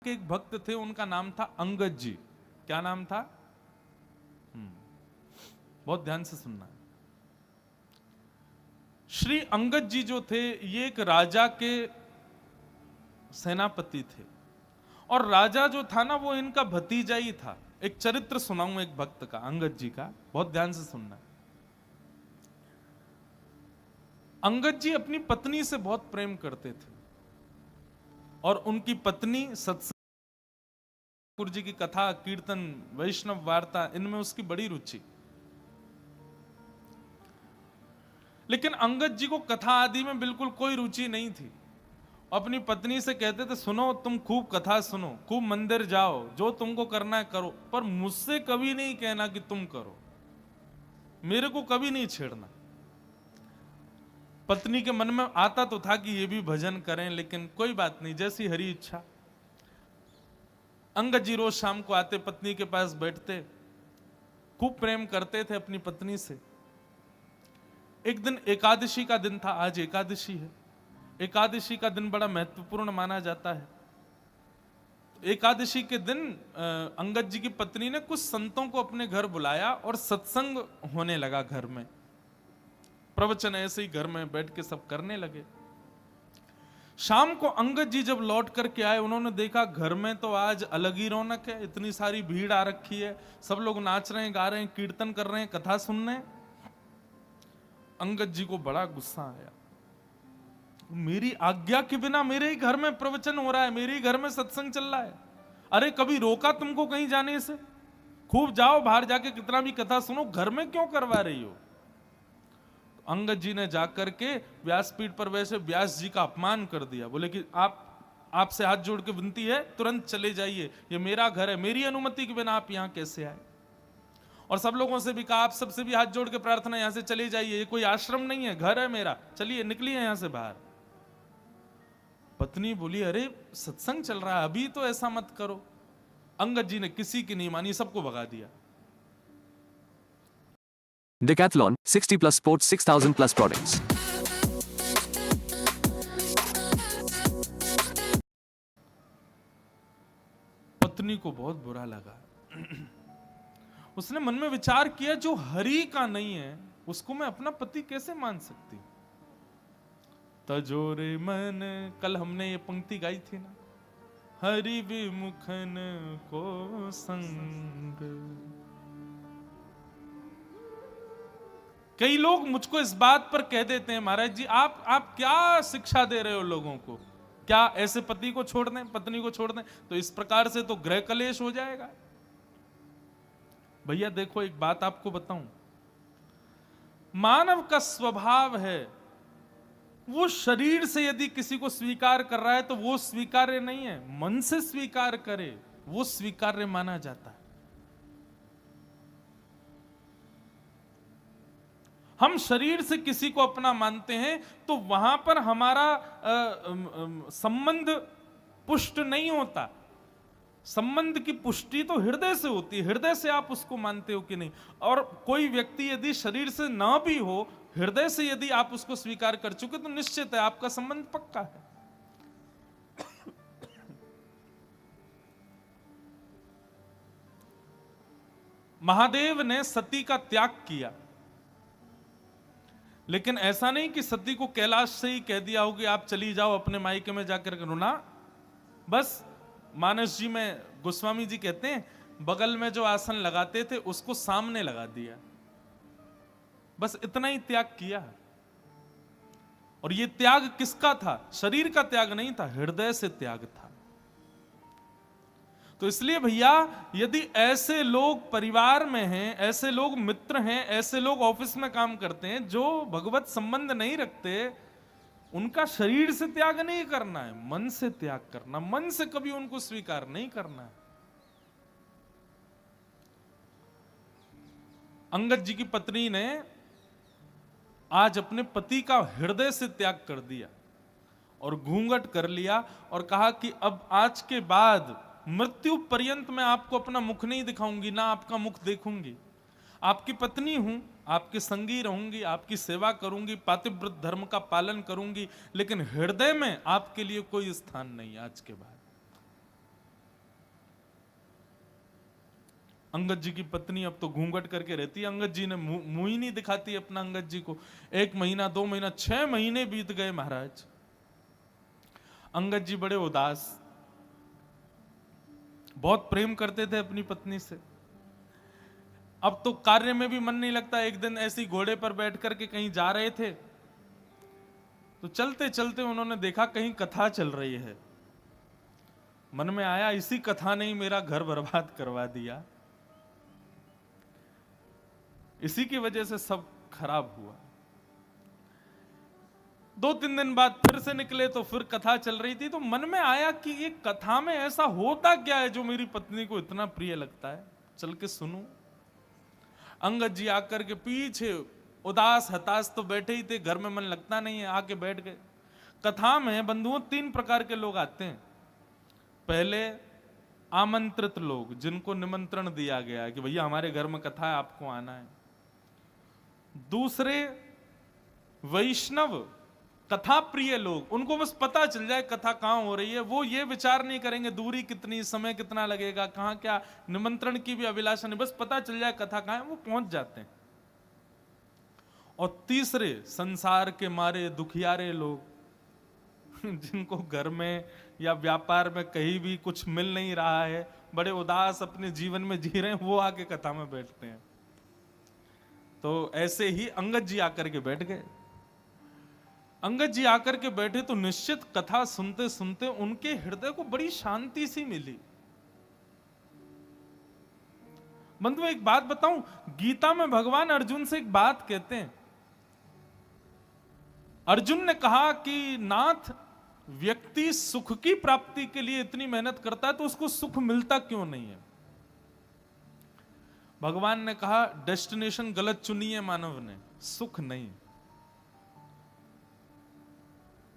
के एक भक्त थे, उनका नाम था अंगद जी। क्या नाम था? बहुत ध्यान से सुनना। श्री अंगद जी जो थे, ये एक राजा के सेनापति थे, और राजा जो था ना, वो इनका भतीजा ही था। एक चरित्र सुनाऊं एक भक्त का, अंगद जी का, बहुत ध्यान से सुनना। अंगद जी अपनी पत्नी से बहुत प्रेम करते थे, और उनकी पत्नी सत्संग, ठाकुर जी की कथा, कीर्तन, वैष्णव वार्ता, इनमें उसकी बड़ी रुचि। लेकिन अंगद जी को कथा आदि में बिल्कुल कोई रुचि नहीं थी। अपनी पत्नी से कहते थे, सुनो, तुम खूब कथा सुनो, खूब मंदिर जाओ, जो तुमको करना है करो, पर मुझसे कभी नहीं कहना कि तुम करो, मेरे को कभी नहीं छेड़ना। पत्नी के मन में आता तो था कि ये भी भजन करें, लेकिन कोई बात नहीं, जैसी हरी इच्छा। अंगद जी रोज शाम को आते, पत्नी के पास बैठते, खूब प्रेम करते थे अपनी पत्नी से। एक दिन एकादशी का दिन था, आज एकादशी है। एकादशी का दिन बड़ा महत्वपूर्ण माना जाता है। एकादशी के दिन अंगद जी की पत्नी ने कुछ संतों को अपने घर बुलाया और सत्संग होने लगा घर में। प्रवचन ऐसे ही घर में बैठ के सब करने लगे। शाम को अंगद जी जब लौट करके आए, उन्होंने देखा घर में तो आज अलग ही रौनक है, इतनी सारी भीड़ आ रखी है, सब लोग नाच रहे हैं, गा रहे हैं, कीर्तन कर रहे हैं, कथा सुन रहे हैं। अंगद जी को बड़ा गुस्सा आया। मेरी आज्ञा के बिना मेरे ही घर में प्रवचन हो रहा है, मेरे ही घर में सत्संग चल रहा है, अरे कभी रोका तुमको कहीं जाने से? खूब जाओ, बाहर जाके कितना भी कथा सुनो, घर में क्यों करवा रही हो? अंगद जी ने जाकर के व्यासपीठ पर वैसे व्यास जी का अपमान कर दिया। बोले कि आपसे हाथ जोड़ के विनती है, तुरंत चले जाइए, ये मेरा घर है, मेरी अनुमति के बिना आप यहां कैसे आए? और सब लोगों से भी कहा, आप सबसे भी हाथ जोड़ के प्रार्थना, यहां से चले जाइए, ये कोई आश्रम नहीं है, घर है मेरा, चलिए निकलिए यहां से बाहर। पत्नी बोली, अरे सत्संग चल रहा है, अभी तो ऐसा मत करो। अंगद जी ने किसी की नहीं मानी, सबको भगा दिया। Decathlon, 60 plus sports, 6,000 plus products. पत्नी को बहुत बुरा लगा। उसने मन में विचार किया, जो हरि का नहीं है उसको मैं अपना पति कैसे मान सकती? तजोरे मन, कल हमने ये पंक्ति गाई थी ना, हरि विमुखन को संग। कई लोग मुझको इस बात पर कह देते हैं, महाराज जी आप क्या शिक्षा दे रहे हो लोगों को? क्या ऐसे पति को छोड़ दें, पत्नी को छोड़ दें? तो इस प्रकार से तो गृह कलेश हो जाएगा। भैया देखो, एक बात आपको बताऊं, मानव का स्वभाव है, वो शरीर से यदि किसी को स्वीकार कर रहा है तो वो स्वीकार्य नहीं है, मन से स्वीकार करे वो स्वीकार्य माना जाता है। हम शरीर से किसी को अपना मानते हैं तो वहां पर हमारा संबंध पुष्ट नहीं होता। संबंध की पुष्टि तो हृदय से होती है, हृदय से आप उसको मानते हो कि नहीं। और कोई व्यक्ति यदि शरीर से ना भी हो, हृदय से यदि आप उसको स्वीकार कर चुके तो निश्चित है आपका संबंध पक्का है। महादेव ने सती का त्याग किया, लेकिन ऐसा नहीं कि सती को कैलाश से ही कह दिया हो कि आप चली जाओ अपने मायके में जाकर करो ना। बस मानस जी में गोस्वामी जी कहते हैं, बगल में जो आसन लगाते थे उसको सामने लगा दिया, बस इतना ही त्याग किया। और ये त्याग किसका था? शरीर का त्याग नहीं था, हृदय से त्याग था। तो इसलिए भैया, यदि ऐसे लोग परिवार में हैं, ऐसे लोग मित्र हैं, ऐसे लोग ऑफिस में काम करते हैं जो भगवत संबंध नहीं रखते, उनका शरीर से त्याग नहीं करना है, मन से त्याग करना, मन से कभी उनको स्वीकार नहीं करना है। अंगद जी की पत्नी ने आज अपने पति का हृदय से त्याग कर दिया और घूंघट कर लिया और कहा कि अब आज के बाद मृत्यु पर्यंत मैं आपको अपना मुख नहीं दिखाऊंगी, ना आपका मुख देखूंगी। आपकी पत्नी हूं, आपके संगी रहूंगी, आपकी सेवा करूंगी, पातिव्रत धर्म का पालन करूंगी, लेकिन हृदय में आपके लिए कोई स्थान नहीं आज के बाद। अंगद जी की पत्नी अब तो घूंघट करके रहती है, अंगद जी ने मुंह ही नहीं दिखाती अपना अंगद जी को। 1 महीना 2 महीना 6 महीने बीत गए महाराज। अंगद जी बड़े उदास, बहुत प्रेम करते थे अपनी पत्नी से। अब तो कार्य में भी मन नहीं लगता। एक दिन ऐसी घोड़े पर बैठ करके कहीं जा रहे थे, तो चलते चलते उन्होंने देखा कहीं कथा चल रही है। मन में आया इसी कथा ने ही मेरा घर बर्बाद करवा दिया, इसी की वजह से सब खराब हुआ। 2-3 दिन बाद फिर से निकले तो फिर कथा चल रही थी, तो मन में आया कि ये कथा में ऐसा होता क्या है जो मेरी पत्नी को इतना प्रिय लगता है, चल के सुनूं। अंगद जी आकर के पीछे उदास हताश तो बैठे ही थे, घर में मन लगता नहीं है, आके बैठ गए। कथा में बंधुओं 3 प्रकार के लोग आते हैं। पहले आमंत्रित लोग, जिनको निमंत्रण दिया गया है कि भैया हमारे घर में कथा है, आपको आना है। दूसरे वैष्णव कथा प्रिय लोग, उनको बस पता चल जाए कथा कहां हो रही है, वो ये विचार नहीं करेंगे दूरी कितनी, समय कितना लगेगा, कहां क्या, निमंत्रण की भी अभिलाषा नहीं, बस पता चल जाए कथा कहां है, वो पहुंच जाते हैं। और तीसरे संसार के मारे दुखियारे लोग, जिनको घर में या व्यापार में कहीं भी कुछ मिल नहीं रहा है, बड़े उदास अपने जीवन में जी रहे हैं, वो आके कथा में बैठते हैं। तो ऐसे ही अंगद जी आकर के बैठ गए। अंगद जी आकर के बैठे तो निश्चित कथा सुनते सुनते उनके हृदय को बड़ी शांति सी मिली। बंधु एक बात बताऊं, गीता में भगवान अर्जुन से एक बात कहते हैं। अर्जुन ने कहा कि नाथ, व्यक्ति सुख की प्राप्ति के लिए इतनी मेहनत करता है तो उसको सुख मिलता क्यों नहीं है? भगवान ने कहा डेस्टिनेशन गलत चुनी है मानव ने, सुख नहीं।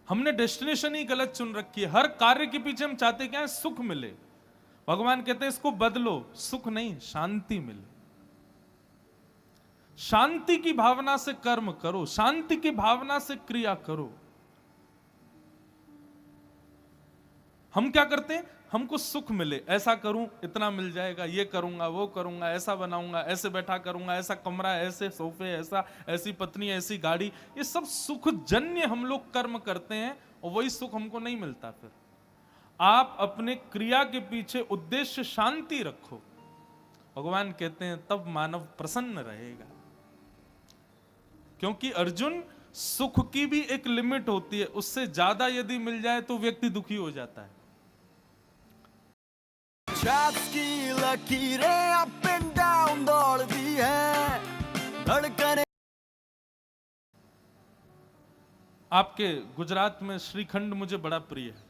हमने डेस्टिनेशन ही गलत चुन रखी है। हर कार्य के पीछे हम चाहते क्या है? सुख मिले। भगवान कहते हैं इसको बदलो, सुख नहीं शांति मिले। शांति की भावना से कर्म करो, शांति की भावना से क्रिया करो। हम क्या करते हैं? हमको सुख मिले, ऐसा करूं इतना मिल जाएगा, ये करूंगा वो करूंगा, ऐसा बनाऊंगा, ऐसे बैठा करूंगा, ऐसा कमरा, ऐसे सोफे, ऐसा, ऐसी पत्नी, ऐसी गाड़ी, ये सब सुख जन्य हम लोग कर्म करते हैं और वही सुख हमको नहीं मिलता। फिर आप अपने क्रिया के पीछे उद्देश्य शांति रखो, भगवान कहते हैं तब मानव प्रसन्न रहेगा। क्योंकि अर्जुन, सुख की भी एक लिमिट होती है, उससे ज्यादा यदि मिल जाए तो व्यक्ति दुखी हो जाता है। की लकीरें अप एंड डाउन दौड़ती है, धड़कने। आपके गुजरात में श्रीखंड मुझे बड़ा प्रिय है।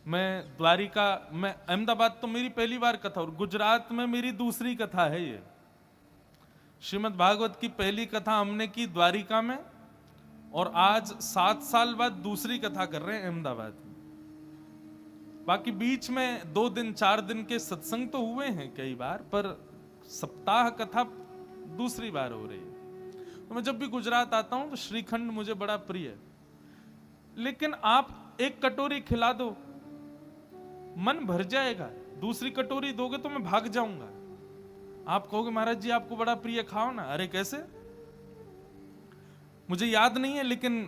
मैं द्वारिका, मैं अहमदाबाद तो मेरी पहली बार कथा और गुजरात में मेरी दूसरी कथा है। ये श्रीमद् भागवत की पहली कथा हमने की द्वारिका में और आज 7 साल बाद दूसरी कथा कर रहे हैं अहमदाबाद में। बाकी बीच में 2 दिन 4 दिन के सत्संग तो हुए हैं कई बार, पर सप्ताह कथा दूसरी बार हो रही है। तो मैं जब भी गुजरात आता हूं तो श्रीखंड मुझे बड़ा प्रिय है। लेकिन आप एक कटोरी खिला दो, मन भर जाएगा। दूसरी कटोरी दोगे तो मैं भाग जाऊंगा। आप कहोगे महाराज जी आपको बड़ा प्रिय, खाओ ना। अरे कैसे? मुझे याद नहीं है, लेकिन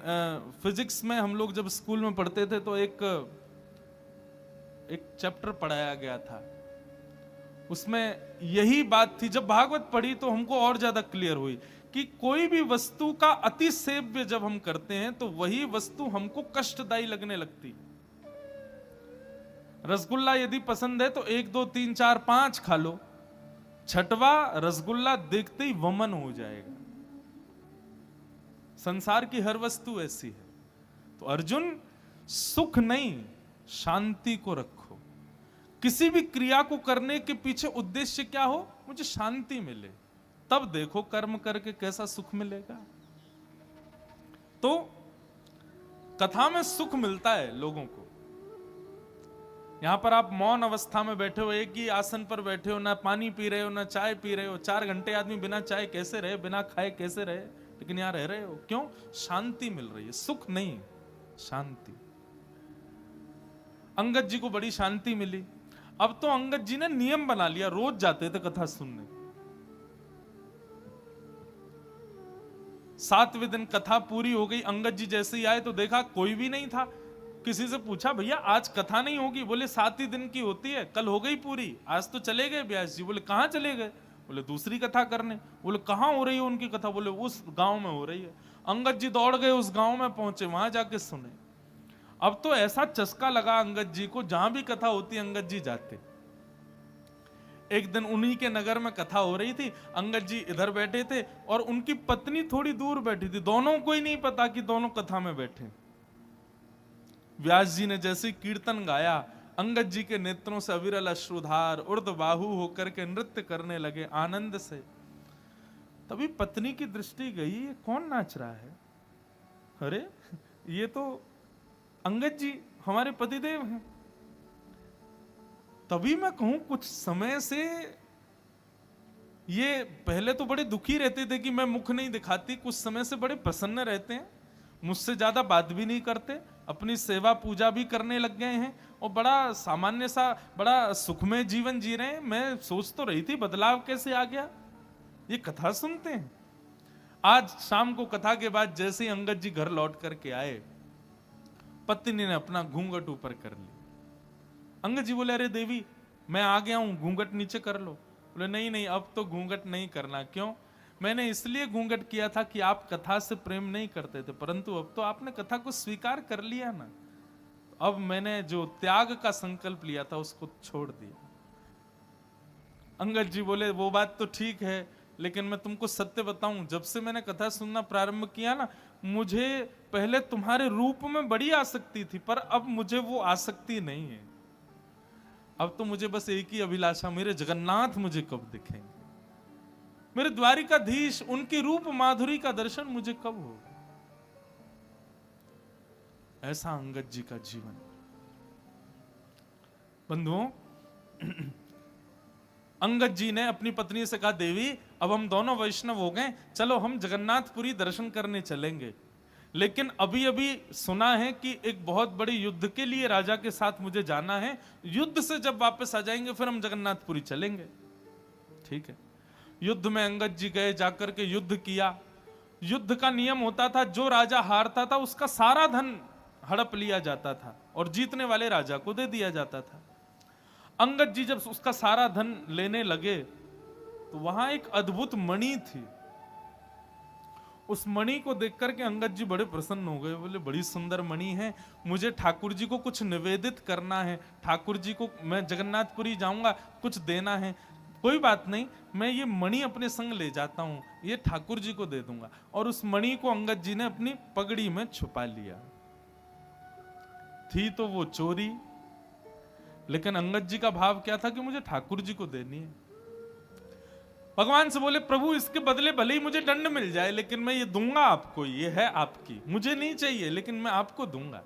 फिजिक्स में हम लोग जब स्कूल में पढ़ते थे तो एक चैप्टर पढ़ाया गया था, उसमें यही बात थी। जब भागवत पढ़ी तो हमको और ज्यादा क्लियर हुई कि कोई भी वस्तु का अति सेव्य जब हम करते हैं तो वही वस्तु हमको कष्टदायी लगने लगती। रसगुल्ला यदि पसंद है तो 1 2 3 4 5 खा लो, 6वां रसगुल्ला देखते ही वमन हो जाएगा। संसार की हर वस्तु ऐसी है। तो अर्जुन, सुख नहीं शांति को रखो। किसी भी क्रिया को करने के पीछे उद्देश्य क्या हो? मुझे शांति मिले, तब देखो कर्म करके कैसा सुख मिलेगा। तो कथा में सुख मिलता है लोगों को। यहां पर आप मौन अवस्था में बैठे हो, एक ही आसन पर बैठे हो, ना पानी पी रहे हो ना चाय पी रहे हो। 4 घंटे आदमी बिना चाय कैसे रहे, बिना खाए कैसे रहे, लेकिन यहां रह रहे हो। क्यों? शांति मिल रही है। सुख नहीं, शांति। अंगद जी को बड़ी शांति मिली। अब तो अंगद जी ने नियम बना लिया, रोज जाते थे कथा सुनने। 7वें दिन कथा पूरी हो गई, अंगद जी जैसे ही आए तो देखा कोई भी नहीं था। किसी से पूछा, भैया आज कथा नहीं होगी? बोले 7 ही दिन की होती है, कल हो गई पूरी, आज तो चले गए व्यास जी। बोले कहाँ चले गए? बोले दूसरी कथा करने। बोले कहाँ हो रही है उनकी कथा? बोले उस गांव में हो रही है। अंगद जी दौड़ गए, उस गांव में पहुंचे, वहां जाके सुने। अब तो ऐसा चस्का लगा अंगद जी को, जहां भी कथा होती अंगद जी जाते। एक दिन उन्हीं के नगर में कथा हो रही थी, अंगद जी इधर बैठे थे और उनकी पत्नी थोड़ी दूर बैठी थी। दोनों को ही नहीं पता कि दोनों कथा में बैठे। व्यास जी ने जैसे ही कीर्तन गाया, अंगद जी के नेत्रों से अविरल अश्रुधार ऊर्ध्वबाहु होकर के नृत्य करने लगे आनंद से। तभी पत्नी की दृष्टि गई, ये कौन नाच रहा है? अरे ये तो अंगद जी हमारे पतिदेव हैं। तभी मैं कहूं, कुछ समय से ये पहले तो बड़े दुखी रहते थे कि मैं मुख नहीं दिखाती, कुछ समय से बड़े प्रसन्न रहते हैं, मुझसे ज्यादा बात भी नहीं करते, अपनी सेवा पूजा भी करने लग गए हैं और बड़ा सामान्य सा बड़ा सुखमय जीवन जी रहे हैं। मैं सोच तो रही थी बदलाव कैसे आ गया, ये कथा सुनते हैं। आज शाम को कथा के बाद जैसे ही अंगद जी घर लौट करके आए, पत्नी ने अपना घूंघट ऊपर कर लिया। अंगद जी बोले, अरे देवी मैं आ गया हूं, घूंघट नीचे कर लो। बोले नहीं नहीं, अब तो घूंघट नहीं करना। क्यों? मैंने इसलिए घूंघट किया था कि आप कथा से प्रेम नहीं करते थे, परंतु अब तो आपने कथा को स्वीकार कर लिया ना, अब मैंने जो त्याग का संकल्प लिया था उसको छोड़ दिया। अंगद जी बोले, वो बात तो ठीक है, लेकिन मैं तुमको सत्य बताऊं, जब से मैंने कथा सुनना प्रारंभ किया ना, मुझे पहले तुम्हारे रूप में बड़ी आसक्ति थी, पर अब मुझे वो आसक्ति नहीं है। अब तो मुझे बस एक ही अभिलाषा, मेरे जगन्नाथ मुझे कब दिखेंगे, मेरे द्वारिकाधीश, उनकी रूप माधुरी का दर्शन मुझे कब होगा। ऐसा अंगद जी का जीवन। बंधुओं, अंगद जी ने अपनी पत्नी से कहा, देवी अब हम दोनों वैष्णव हो गए, चलो हम जगन्नाथपुरी दर्शन करने चलेंगे। लेकिन अभी अभी सुना है कि एक बहुत बड़े युद्ध के लिए राजा के साथ मुझे जाना है, युद्ध से जब वापस आ जाएंगे फिर हम जगन्नाथपुरी चलेंगे। ठीक है। युद्ध में अंगद जी गए, जाकर के युद्ध किया। युद्ध का नियम होता था, जो राजा हारता था उसका सारा धन हड़प लिया जाता था और जीतने वाले राजा को दे दिया जाता था। अंगद जी जब उसका सारा धन लेने लगे तो वहां एक अद्भुत मणि थी। उस मणि को देख करके अंगद जी बड़े प्रसन्न हो गए। बोले, बड़ी सुंदर मणि है, मुझे ठाकुर जी को कुछ निवेदित करना है, ठाकुर जी को मैं जगन्नाथपुरी जाऊंगा, कुछ देना है। कोई बात नहीं, मैं ये मणि अपने संग ले जाता हूं, ये ठाकुर जी को दे दूंगा। और उस मणि को अंगद जी ने अपनी पगड़ी में छुपा लिया। थी तो वो चोरी, लेकिन अंगद जी का भाव क्या था कि मुझे ठाकुर जी को देनी है। भगवान से बोले, प्रभु इसके बदले भले ही मुझे दंड मिल जाए, लेकिन मैं ये दूंगा आपको, ये है आपकी, मुझे नहीं चाहिए लेकिन मैं आपको दूंगा।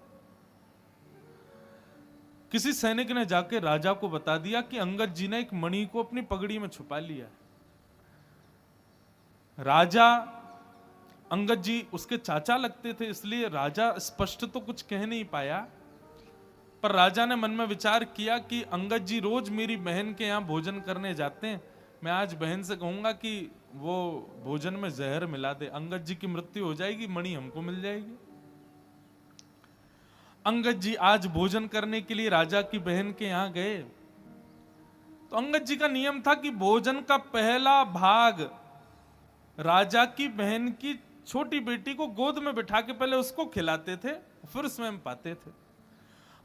किसी सैनिक ने जाके राजा को बता दिया कि अंगद जी ने एक मणि को अपनी पगड़ी में छुपा लिया। राजा, अंगद जी उसके चाचा लगते थे, इसलिए राजा स्पष्ट तो कुछ कह नहीं पाया, पर राजा ने मन में विचार किया कि अंगद जी रोज मेरी बहन के यहां भोजन करने जाते हैं, मैं आज बहन से कहूंगा कि वो भोजन में जहर मिला दे, अंगद जी की मृत्यु हो जाएगी, मणि हमको मिल जाएगी। अंगद जी आज भोजन करने के लिए राजा की बहन के यहां गए, तो अंगद जी का नियम था कि भोजन का पहला भाग राजा की बहन की छोटी बेटी को गोद में बिठा के पहले उसको खिलाते थे, फिर स्वयं पाते थे।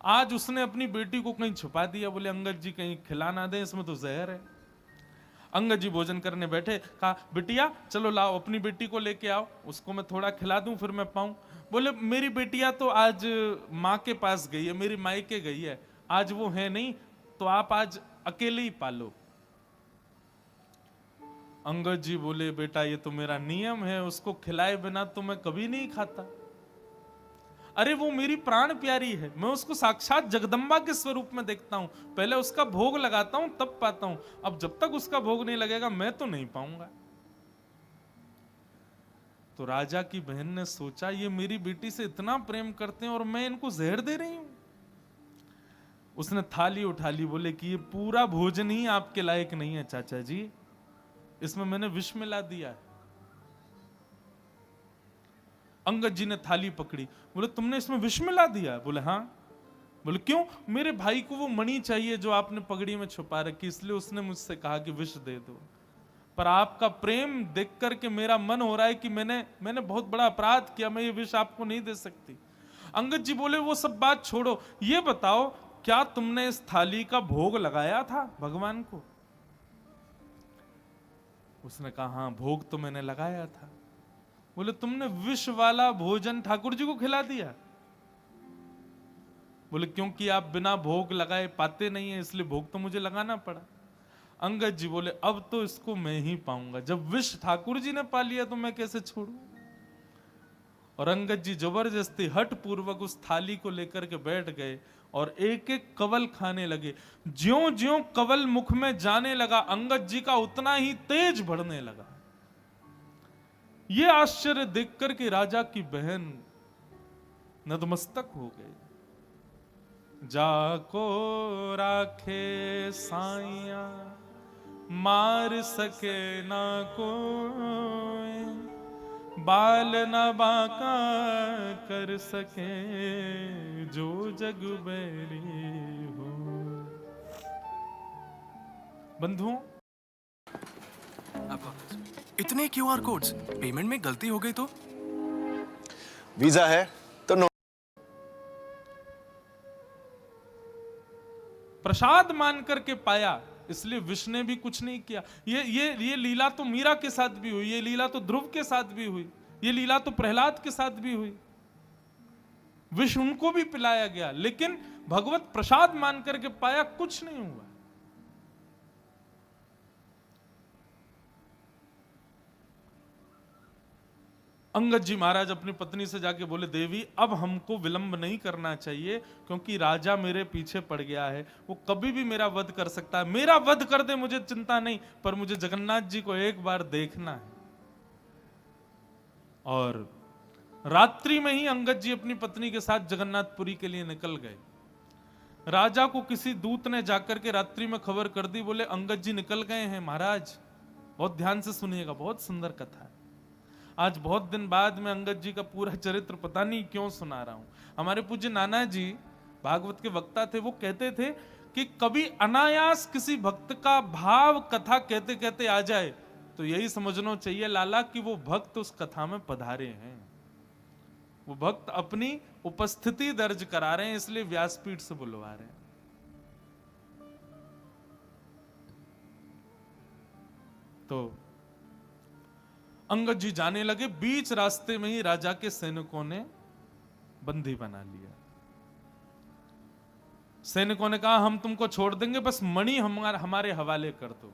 आज उसने अपनी बेटी को कहीं छुपा दिया, बोले अंगद जी कहीं खिला ना दे, इसमें तो जहर है। अंगद जी भोजन करने बैठे, कहा बिटिया चलो लाओ अपनी बेटी को लेके आओ, उसको मैं थोड़ा खिला दूं फिर मैं पाऊं। बोले मेरी बेटिया तो आज माँ के पास गई है, मेरी मायके गई है, आज वो है नहीं, तो आप आज अकेले ही पालो। अंगद जी बोले, बेटा ये तो मेरा नियम है, उसको खिलाए बिना तो मैं कभी नहीं खाता। अरे वो मेरी प्राण प्यारी है, मैं उसको साक्षात जगदम्बा के स्वरूप में देखता हूं, पहले उसका भोग लगाता हूं तब पाता हूं, अब जब तक उसका भोग नहीं लगेगा मैं तो नहीं पाऊंगा। तो राजा की बहन ने सोचा, ये मेरी बेटी से इतना प्रेम करते हैं और मैं इनको जहर दे रही हूं। उसने थाली उठा ली, बोले कि ये पूरा भोजन ही आपके लायक नहीं है चाचा जी, इसमें मैंने विष मिला दिया है। अंगद जी ने थाली पकड़ी, बोले तुमने इसमें विष मिला दिया? बोले हाँ। बोले क्यों? मेरे भाई को वो मणि चाहिए जो आपने पगड़ी में छुपा रखी, इसलिए उसने मुझसे कहा कि विष दे दो। पर आपका प्रेम देख करके मेरा मन हो रहा है कि मैंने बहुत बड़ा अपराध किया, मैं ये विष आपको नहीं दे सकती। अंगद जी बोले वो सब बात छोड़ो, ये बताओ क्या तुमने इस थाली का भोग लगाया था भगवान को? उसने कहा हाँ, भोग तो मैंने लगाया था। बोले तुमने विष वाला भोजन ठाकुर जी को खिला दिया? बोले क्योंकि आप बिना भोग लगाए पाते नहीं है, इसलिए भोग तो मुझे लगाना पड़ा। अंगद जी बोले अब तो इसको मैं ही पाऊंगा, जब विष ठाकुर जी ने पा लिया तो मैं कैसे छोड़ूं? और अंगद जी जबरदस्ती हठ पूर्वक उस थाली को लेकर के बैठ गए और एक एक कवल खाने लगे। ज्यों ज्यों कवल मुख में जाने लगा, अंगद जी का उतना ही तेज बढ़ने लगा। यह आश्चर्य देख करके राजा की बहन नतमस्तक हो गई। जाको राखे साइया मार सके ना कोई, बाल न बाका कर सके जो जग बैरी हो। बंधुओं, इतने क्यूआर कोड्स, पेमेंट में गलती हो गई तो? वीजा है तो नो। प्रसाद मान करके पाया, इसलिए विष्णु ने भी कुछ नहीं किया। ये लीला तो मीरा के साथ भी हुई, ये लीला तो ध्रुव के साथ भी हुई, ये लीला तो प्रहलाद के साथ भी हुई। विष उनको भी पिलाया गया, लेकिन भगवत प्रसाद मान करके पाया, कुछ नहीं हुआ। अंगद जी महाराज अपनी पत्नी से जाके बोले देवी अब हमको विलंब नहीं करना चाहिए, क्योंकि राजा मेरे पीछे पड़ गया है, वो कभी भी मेरा वध कर सकता है। मेरा वध कर दे मुझे चिंता नहीं, पर मुझे जगन्नाथ जी को एक बार देखना है। और रात्रि में ही अंगद जी अपनी पत्नी के साथ जगन्नाथपुरी के लिए निकल गए। राजा को किसी दूत ने जाकर के रात्रि में खबर कर दी, बोले अंगद जी निकल गए हैं। महाराज बहुत ध्यान से सुनिएगा, बहुत सुंदर कथा है। आज बहुत दिन बाद में अंगद जी का पूरा चरित्र पता नहीं क्यों सुना रहा हूं। हमारे पूज्य नाना जी भागवत के वक्ता थे, वो कहते थे कि कभी अनायास किसी भक्त का भाव कथा कहते कहते आ जाए तो यही समझना चाहिए लाला कि वो भक्त उस कथा में पधारे हैं, वो भक्त अपनी उपस्थिति दर्ज करा रहे हैं, इसलिए व्यासपीठ से बुलवा रहे हैं। तो अंगद जी जाने लगे, बीच रास्ते में ही राजा के सैनिकों ने बंदी बना लिया। सैनिकों ने कहा हम तुमको छोड़ देंगे, बस मणि हमारे हवाले कर दो।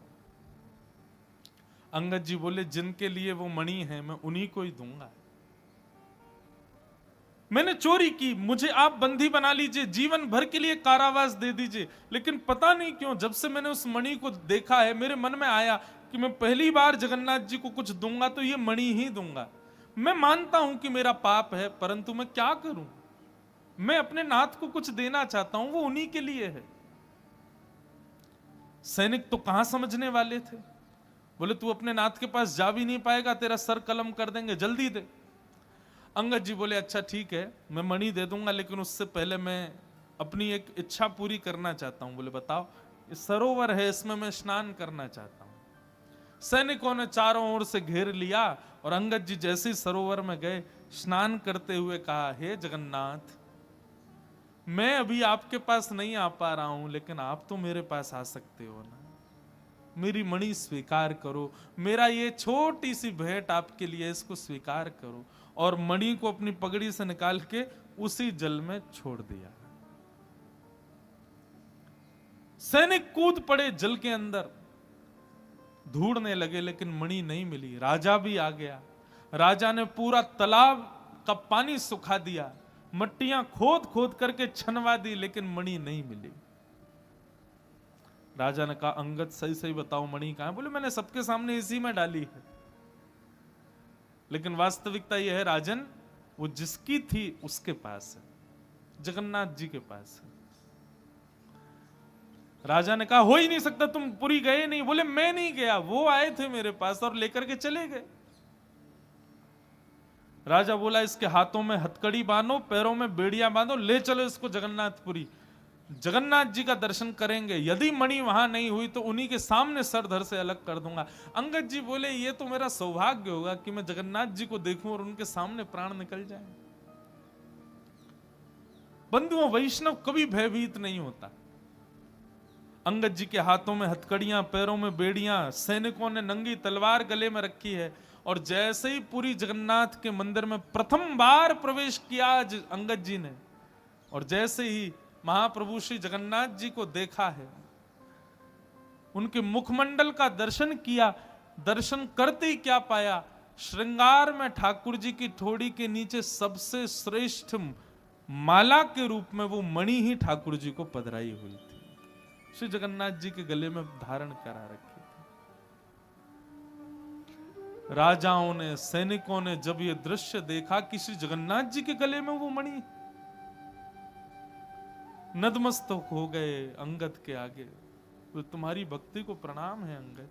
अंगद जी बोले जिनके लिए वो मणि है मैं उन्हीं को ही दूंगा। मैंने चोरी की, मुझे आप बंदी बना लीजिए, जीवन भर के लिए कारावास दे दीजिए, लेकिन पता नहीं क्यों जब से मैंने उस मणि को देखा है मेरे मन में आया कि मैं पहली बार जगन्नाथ जी को कुछ दूंगा तो ये मणि ही दूंगा। मैं मानता हूं कि मेरा पाप है, परंतु मैं क्या करूं, मैं अपने नाथ को कुछ देना चाहता हूं, वो उन्हीं के लिए है। सैनिक तो कहां समझने वाले थे, बोले तू अपने नाथ के पास जा भी नहीं पाएगा, तेरा सर कलम कर देंगे, जल्दी दे। अंगद जी बोले अच्छा ठीक है मैं मणि दे दूंगा, लेकिन उससे पहले मैं अपनी एक इच्छा पूरी करना चाहता हूं। बोले बताओ। ये सरोवर है, इसमें मैं स्नान करना चाहता हूं। सैनिकों ने चारों ओर से घेर लिया और अंगद जी जैसे ही सरोवर में गए, स्नान करते हुए कहा हे जगन्नाथ, मैं अभी आपके पास नहीं आ पा रहा हूं, लेकिन आप तो मेरे पास आ सकते हो ना, मेरी मणि स्वीकार करो, मेरा ये छोटी सी भेंट आपके लिए, इसको स्वीकार करो। और मणि को अपनी पगड़ी से निकाल के उसी जल में छोड़ दिया। सैनिक कूद पड़े जल के अंदर, ढूंढने लगे, लेकिन मणि नहीं मिली। राजा भी आ गया, राजा ने पूरा तालाब का पानी सुखा दिया, मट्टियां खोद खोद करके छनवा दी, लेकिन मणि नहीं मिली। राजा ने कहा अंगद सही सही बताओ मणि कहां है? बोले मैंने सबके सामने इसी में डाली है, लेकिन वास्तविकता यह है राजन, वो जिसकी थी उसके पास है, जगन्नाथ जी के पास है। राजा ने कहा हो ही नहीं सकता, तुम पुरी गए नहीं। बोले मैं नहीं गया, वो आए थे मेरे पास और लेकर के चले गए। राजा बोला इसके हाथों में हथकड़ी बांधो, पैरों में बेड़ियां बांधो, ले चलो इसको जगन्नाथपुरी, जगन्नाथ जी का दर्शन करेंगे। यदि मणि वहां नहीं हुई तो उन्हीं के सामने सर धड़ से अलग कर दूंगा। अंगद जी बोले ये तो मेरा सौभाग्य होगा कि मैं जगन्नाथ जी को देखूं और उनके सामने प्राण निकल जाए। बंधुओं, वैष्णव कभी भयभीत नहीं होता। अंगद जी के हाथों में हथकड़ियां, पैरों में बेड़ियां, सैनिकों ने नंगी तलवार गले में रखी है। और जैसे ही पूरी जगन्नाथ के मंदिर में प्रथम बार प्रवेश किया अंगद जी ने, और जैसे ही महाप्रभु श्री जगन्नाथ जी को देखा है, उनके मुखमंडल का दर्शन किया, दर्शन करते ही क्या पाया, श्रृंगार में ठाकुर जी की ठोड़ी के नीचे सबसे श्रेष्ठ माला के रूप में वो मणि ही ठाकुर जी को पधराई हुई थी, श्री जगन्नाथ जी के गले में धारण करा रखी थी। राजाओं ने, सैनिकों ने जब ये दृश्य देखा कि श्री जगन्नाथ जी के गले में वो मणि, नतमस्तक हो गए अंगद के आगे। तो तुम्हारी भक्ति को प्रणाम है अंगद।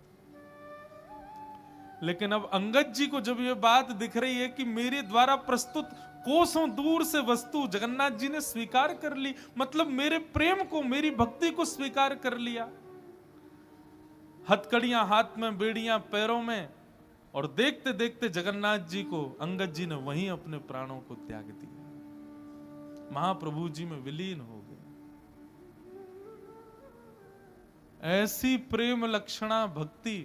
लेकिन अब अंगद जी को जब ये बात दिख रही है कि मेरे द्वारा प्रस्तुत कोसों दूर से वस्तु जगन्नाथ जी ने स्वीकार कर ली, मतलब मेरे प्रेम को, मेरी भक्ति को स्वीकार कर लिया, हथकड़ियां हाथ में, बेड़ियां पैरों में, और देखते देखते जगन्नाथ जी को अंगद जी ने वहीं अपने प्राणों को त्याग दिया, महाप्रभु जी में विलीन हो गए। ऐसी प्रेम लक्षणा भक्ति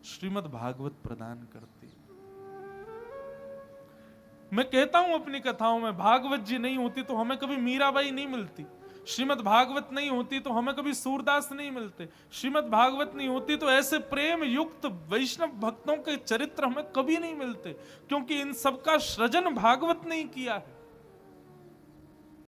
श्रीमद् भागवत प्रदान करती। मैं कहता हूं अपनी कथाओं में, भागवत जी नहीं होती तो हमें कभी मीराबाई नहीं मिलती, श्रीमद् भागवत नहीं होती तो हमें कभी सूरदास नहीं मिलते, श्रीमद् भागवत नहीं होती तो ऐसे प्रेम युक्त वैष्णव भक्तों के चरित्र हमें कभी नहीं मिलते, क्योंकि इन सबका सृजन भागवत नहीं किया है।